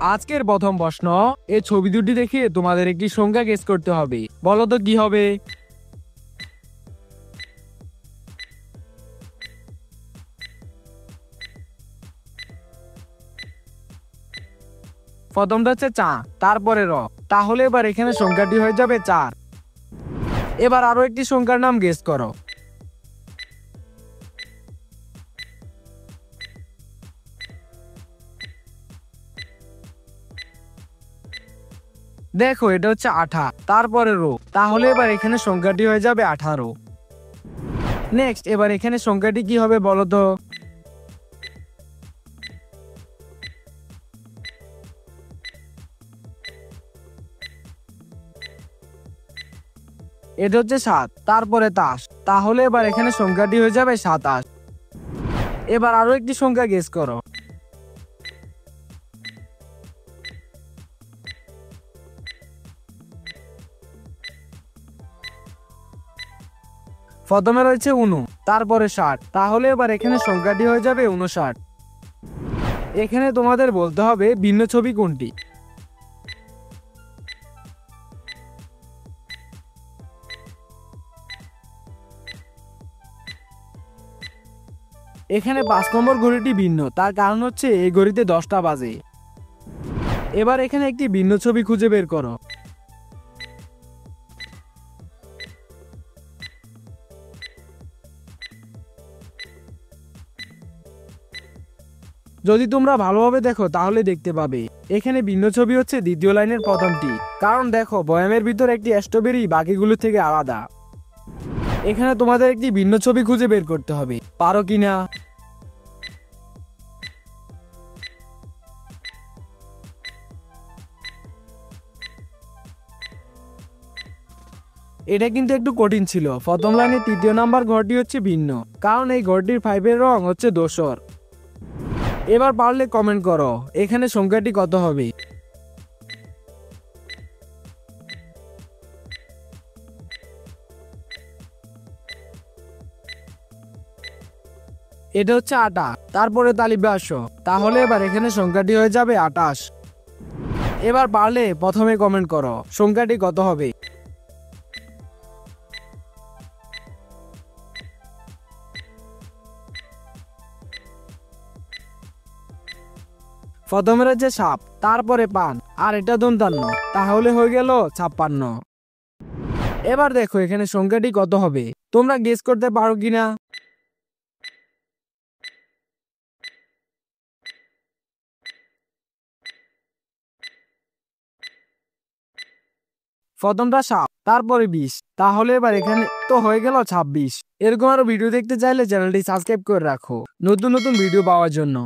আজকের প্রথম প্রশ্ন, এই ছবি দুটি দেখে তোমাদের একটি সংখ্যা গেস করতে হবে। বলো তো কি হবে? প্রথমটা হচ্ছে চা, তারপরে র, তাহলে এবার এখানে সংখ্যাটি হয়ে যাবে 4। এবার আরো একটি সংখ্যার নাম গেস করো। দেখো এটা হচ্ছে 8, তারপরে রো, তাহলে এবার এখানে সংখ্যাটি হয়ে যাবে 18। নেক্সট, এবার এখানে সংখ্যাটি কি হবে বলো তো? এটা হচ্ছে 7, তারপরে তাস, তাহলে এবার এখানে সংখ্যাটি হয়ে যাবে 27। এবার আরো একটি সংখ্যা গেস করো। প্রথমে রয়েছে 19, তারপরে 60, তাহলে এবার এখানে সংখ্যাটি হয়ে যাবে 59। এখানে তোমাদের বলতে হবে ভিন্ন ছবি কোনটি। এখানে 5 নম্বর ঘড়িটি ভিন্ন, তার কারণ হচ্ছে এই ঘড়িতে 10টা বাজে। এবার এখানে একটি ভিন্ন ছবি খুঁজে বের করো। যদি তোমরা ভালোভাবে দেখো তাহলে দেখতে পাবে এখানে ভিন্ন ছবি হচ্ছে দ্বিতীয় লাইনের প্রথমটি, কারণ দেখো বয়ামের ভিতর একটি স্ট্রবেরি বাকিগুলো থেকে আলাদা। এখানে তোমাদের একটি ভিন্ন ছবি খুঁজে বের করতে হবে, পারো কিনা? এটা কিন্তু একটু কঠিন ছিল। প্রথম লাইনের 3য় নাম্বার ঘরটি হচ্ছে ভিন্ন, কারণ এই ঘরটির 5-এর রং হচ্ছে ধূসর। এবার পারলে কমেন্ট করো এখানে সংখ্যাটি কত হবে। এটা হচ্ছে 8, তারপরে তালিবে আসো, তাহলে এবার এখানে সংখ্যাটি হয়ে যাবে 28। এবার পারলে প্রথমে কমেন্ট করো সংখ্যাটি কত হবে। প্রথমে রয়েছে সাপ, তারপরে পান, আর এটা দন্তান্ন, তাহলে হয়ে গেল 56। এবার দেখো এখানে সংখ্যাটি কত হবে, তোমরা গেস করতে পারো কিনা। প্রথমটা সাপ, তারপরে 20, তাহলে এবার এখানে তো হয়ে গেল 26। এরকম আরো ভিডিও দেখতে চাইলে চ্যানেলটি সাবস্ক্রাইব করে রাখো নতুন নতুন ভিডিও পাওয়ার জন্য।